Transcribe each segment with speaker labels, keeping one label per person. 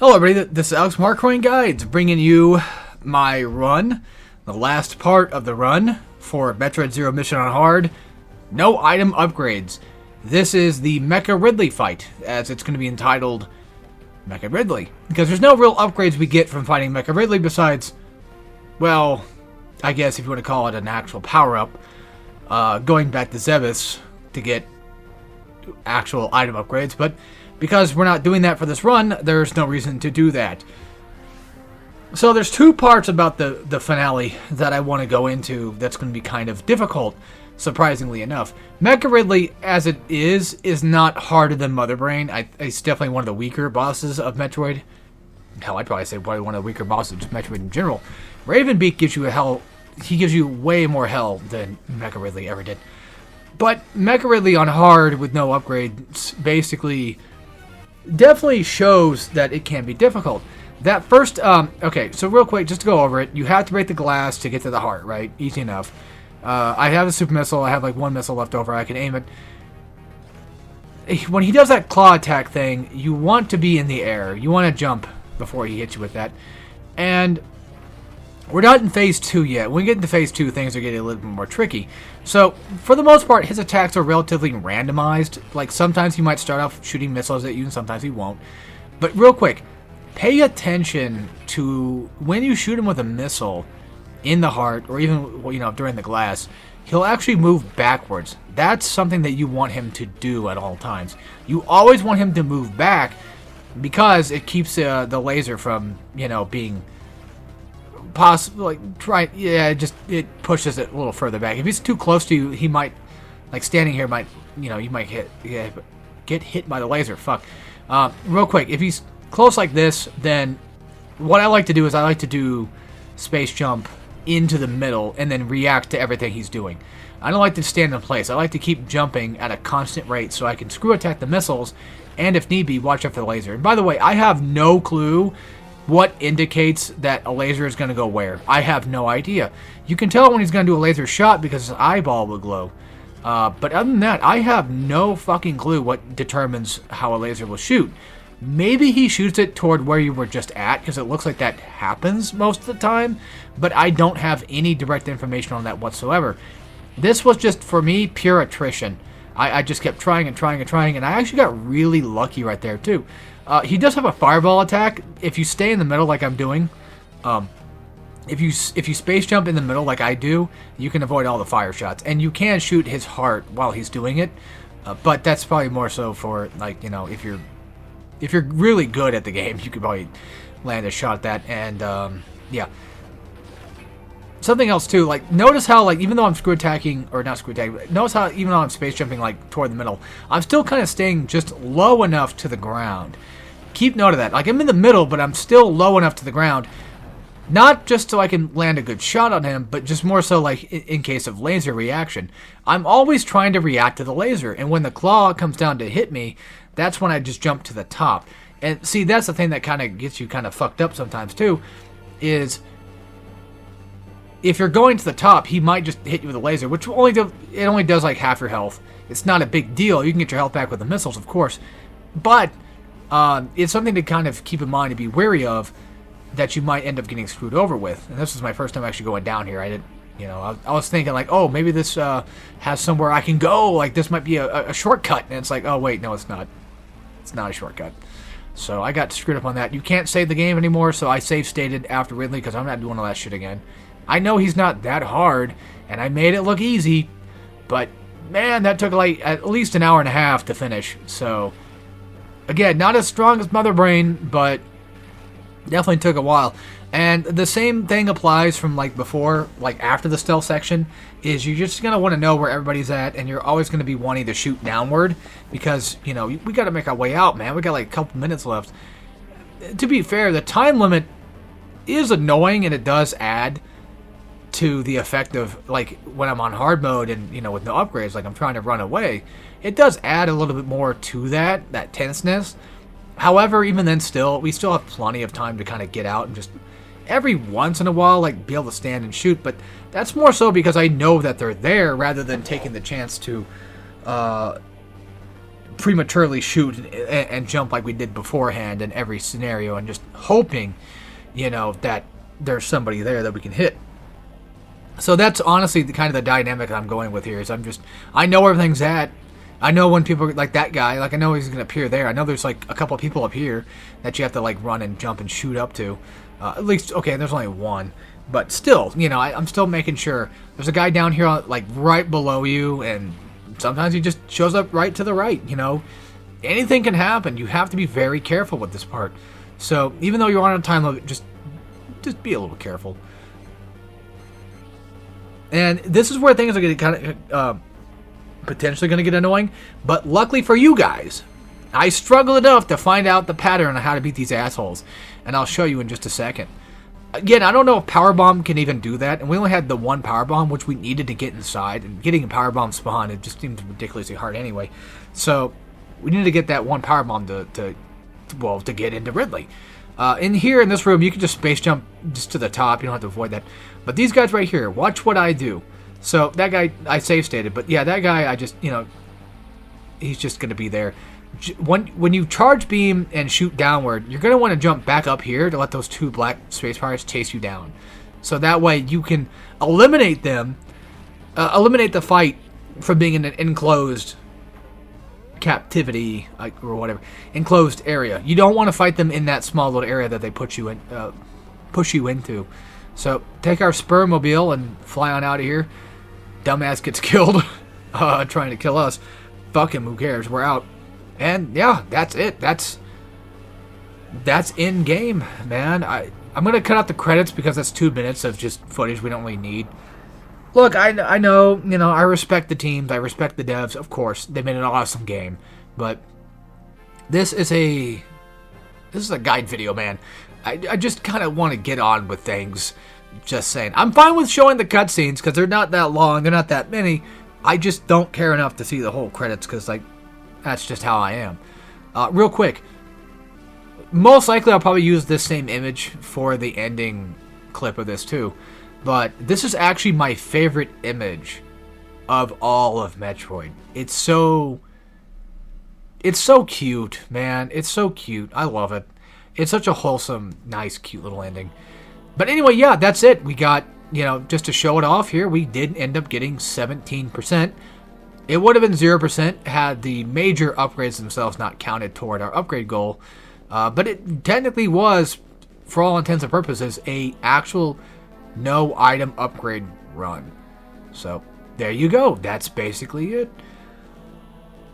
Speaker 1: Hello everybody, this is Alex from Hardcoin Guides, bringing you my run, the last part of the run for Metroid Zero Mission on Hard. No item upgrades. This is the Mecha Ridley fight, as it's going to be entitled Mecha Ridley. Because there's no real upgrades we get from fighting Mecha Ridley besides, well, I guess if you want to call it an actual power-up, going back to Zebus to get actual item upgrades, but because we're not doing that for this run, there's no reason to do that. So there's two parts about the finale that I want to go into that's going to be kind of difficult, surprisingly enough. Mecha Ridley, as it is not harder than Mother Brain. It's definitely one of the weaker bosses of Metroid. Hell, I'd probably say probably one of the weaker bosses of just Metroid in general. Ravenbeak gives you he gives you way more hell than Mecha Ridley ever did. But Mecha Ridley on hard with no upgrades basically definitely shows that it can be difficult. That first, okay, so real quick, just to go over it, you have to break the glass to get to the heart, right? Easy enough. I have a super missile. I have like one missile left over. I can aim it. When he does that claw attack thing, you want to be in the air. You want to jump before he hits you with that. And we're not in Phase 2 yet. When we get into Phase 2, things are getting a little bit more tricky. So, for the most part, his attacks are relatively randomized. Like, sometimes he might start off shooting missiles at you, and sometimes he won't. But real quick, pay attention to when you shoot him with a missile in the heart, or even, you know, during the glass, he'll actually move backwards. That's something that you want him to do at all times. You always want him to move back, because it keeps the laser from, you know, being possibly like it pushes it a little further back. If he's too close to you, he might, like standing here, might, you know, you might get hit by the laser. Fuck. Real quick, if he's close like this, then what I like to do is I like to do space jump into the middle and then react to everything he's doing. I don't like to stand in place. I like to keep jumping at a constant rate so I can screw attack the missiles and, if need be, watch out for the laser. And by the way, I have no clue what indicates that a laser is going to go where. I have no idea. You can tell when he's going to do a laser shot because his eyeball will glow. But other than that, I have no fucking clue what determines how a laser will shoot. Maybe he shoots it toward where you were just at, because it looks like that happens most of the time, but I don't have any direct information on that whatsoever. This was just, for me, pure attrition. I just kept trying and trying and trying, and I actually got really lucky right there, too. He does have a fireball attack. If you stay in the middle like I'm doing, if you space jump in the middle like I do, you can avoid all the fire shots. And you can shoot his heart while he's doing it, but that's probably more so for, like, you know, if you're really good at the game, you could probably land a shot at that. And yeah. Something else too, like, notice how, like, even though I'm screw attacking, or not screw attacking, notice how even though I'm space jumping, like, toward the middle, I'm still kind of staying just low enough to the ground. Keep note of that. Like, I'm in the middle, but I'm still low enough to the ground. Not just so I can land a good shot on him, but just more so, like, in case of laser reaction. I'm always trying to react to the laser, and when the claw comes down to hit me, that's when I just jump to the top. And see, that's the thing that kind of gets you kind of fucked up sometimes too, is if you're going to the top, he might just hit you with a laser, which only does like half your health. It's not a big deal. You can get your health back with the missiles, of course, but it's something to kind of keep in mind, to be wary of, that you might end up getting screwed over with. And this was my first time actually going down here. I didn't, you know, I was thinking like, oh, maybe this has somewhere I can go. Like, this might be a shortcut, and it's like, oh wait, no, it's not. It's not a shortcut. So I got screwed up on that. You can't save the game anymore, so I save stated after Ridley because I'm not doing all that shit again. I know he's not that hard, and I made it look easy, but man, that took like at least an hour and a half to finish. So again, not as strong as Mother Brain, but definitely took a while. And the same thing applies from like before, like after the stealth section, is you're just going to want to know where everybody's at, and you're always going to be wanting to shoot downward because, you know, we got to make our way out, man. We got like a couple minutes left. To be fair, the time limit is annoying, and it does add to the effect of, like, when I'm on hard mode and, you know, with no upgrades, like I'm trying to run away, it does add a little bit more to that tenseness. However, even then still, we still have plenty of time to kind of get out and just every once in a while, like, be able to stand and shoot, but that's more so because I know that they're there rather than taking the chance to prematurely shoot and jump like we did beforehand in every scenario, and just hoping, that there's somebody there that we can hit. So that's honestly the kind of the dynamic I'm going with here. Is I know where everything's at. I know when people like that guy, like I know he's going to appear there. I know there's like a couple of people up here that you have to like run and jump and shoot up to. At least, okay, there's only one. But still, I'm still making sure. There's a guy down here like right below you, and sometimes he just shows up right to the right, Anything can happen. You have to be very careful with this part. So even though you're on a time limit, just be a little careful. And this is where things are going to kind of potentially going to get annoying. But luckily for you guys, I struggle enough to find out the pattern on how to beat these assholes. And I'll show you in just a second. Again, I don't know if Powerbomb can even do that. And we only had the one Powerbomb, which we needed to get inside. And getting a Powerbomb spawn, it just seems ridiculously hard anyway. So we needed to get that one Powerbomb to get into Ridley. In here, in this room, you can just space jump just to the top. You don't have to avoid that. But these guys right here, watch what I do. So that guy, I save stated. But yeah, that guy, I just, he's just going to be there. When you charge beam and shoot downward, you're going to want to jump back up here to let those two black space bars chase you down. So that way you can eliminate them, eliminate the fight from being in an enclosed captivity, or whatever, enclosed area. You don't want to fight them in that small little area that they push you into. So take our Spurmobile and fly on out of here. Dumbass gets killed trying to kill us. Fuck him, who cares? We're out. And yeah, that's it. That's in game, man. I'm gonna cut out the credits because that's 2 minutes of just footage we don't really need. Look, I know, I respect the teams, I respect the devs, of course. They made an awesome game. But this is a guide video, man. I just kind of want to get on with things. Just saying. I'm fine with showing the cutscenes because they're not that long, they're not that many. I just don't care enough to see the whole credits because, that's just how I am. Real quick. Most likely I'll probably use this same image for the ending clip of this too. But this is actually my favorite image of all of Metroid. It's so cute, man. It's so cute. I love it. It's such a wholesome, nice, cute little ending. But anyway, yeah, that's it. We got, just to show it off here, we did end up getting 17%. It would have been 0% had the major upgrades themselves not counted toward our upgrade goal. But it technically was, for all intents and purposes, a actual no item upgrade run. So there you go. That's basically it.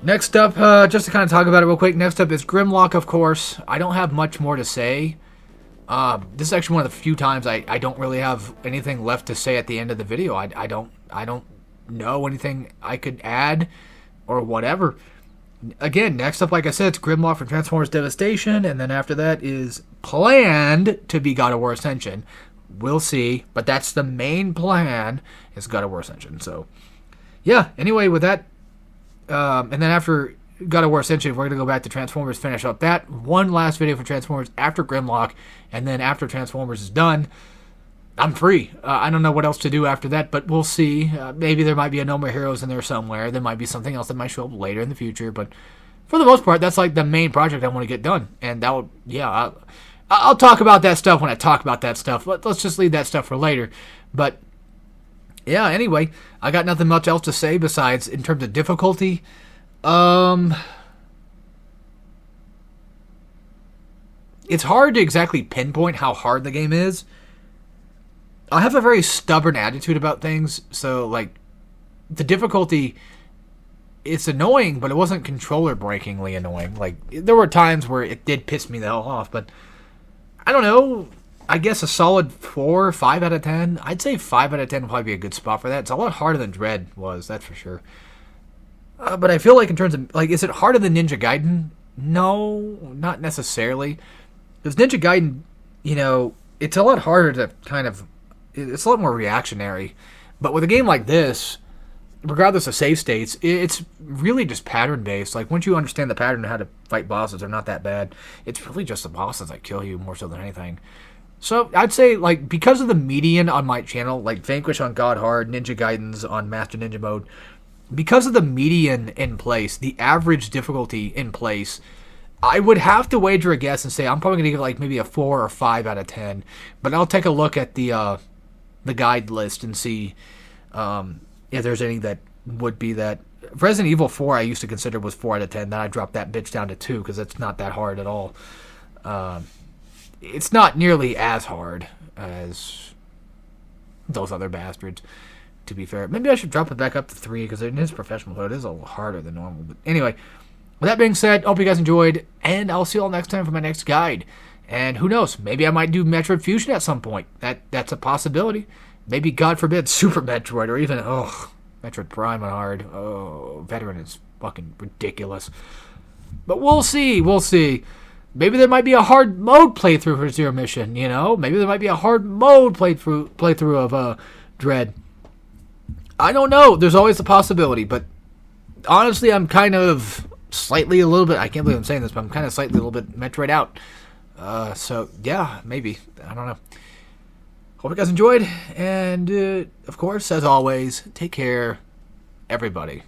Speaker 1: Next up, just to kind of talk about it real quick, next up is Grimlock, of course. I don't have much more to say. This is actually one of the few times I don't really have anything left to say at the end of the video. I don't know anything I could add or whatever. Again, next up, like I said, it's Grimlock from Transformers Devastation, and then after that is planned to be God of War Ascension. We'll see, but that's the main plan, is God of War Ascension. So, yeah, anyway, with that, and then after God of War Ascension, we're going to go back to Transformers, finish up that one last video for Transformers after Grimlock, and then after Transformers is done, I'm free. I don't know what else to do after that, but we'll see. Maybe there might be a No More Heroes in there somewhere. There might be something else that might show up later in the future, but for the most part, that's like the main project I want to get done, and that would, yeah, I'll talk about that stuff when I talk about that stuff. Let's just leave that stuff for later. But, yeah, anyway, I got nothing much else to say besides in terms of difficulty. It's hard to exactly pinpoint how hard the game is. I have a very stubborn attitude about things, so, the difficulty, it's annoying, but it wasn't controller-breakingly annoying. There were times where it did piss me the hell off, but I don't know. I guess a solid 4 or 5 out of 10. I'd say 5 out of 10 would probably be a good spot for that. It's a lot harder than Dread was, that's for sure. But I feel like in terms of, is it harder than Ninja Gaiden? No, not necessarily. Because Ninja Gaiden, it's a lot harder to kind of, it's a lot more reactionary. But with a game like this, regardless of save states, it's really just pattern-based. Once you understand the pattern of how to fight bosses, they're not that bad. It's really just the bosses that kill you more so than anything. So I'd say, because of the median on my channel, Vanquish on God Hard, Ninja Gaidens on Master Ninja Mode, because of the median in place, the average difficulty in place, I would have to wager a guess and say I'm probably going to give it like maybe a 4 or 5 out of 10. But I'll take a look at the guide list and see if there's any that would be that. Resident Evil 4 I used to consider was 4 out of 10. Then I dropped that bitch down to 2 because it's not that hard at all. It's not nearly as hard as those other bastards, to be fair. Maybe I should drop it back up to 3 because in his professional mode it is a little harder than normal. But anyway, with that being said, hope you guys enjoyed, and I'll see you all next time for my next guide. And who knows, maybe I might do Metroid Fusion at some point. That's a possibility. Maybe, God forbid, Super Metroid, or even, Metroid Prime on hard. Oh, Veteran is fucking ridiculous. But we'll see. Maybe there might be a hard mode playthrough for Zero Mission, you know? Maybe there might be a hard mode playthrough of Dread. I don't know. There's always a possibility, but honestly, I'm kind of slightly a little bit, I can't believe I'm saying this, but I'm kind of slightly a little bit Metroid out. So, yeah, maybe. I don't know. Hope you guys enjoyed, and, of course, as always, take care, everybody.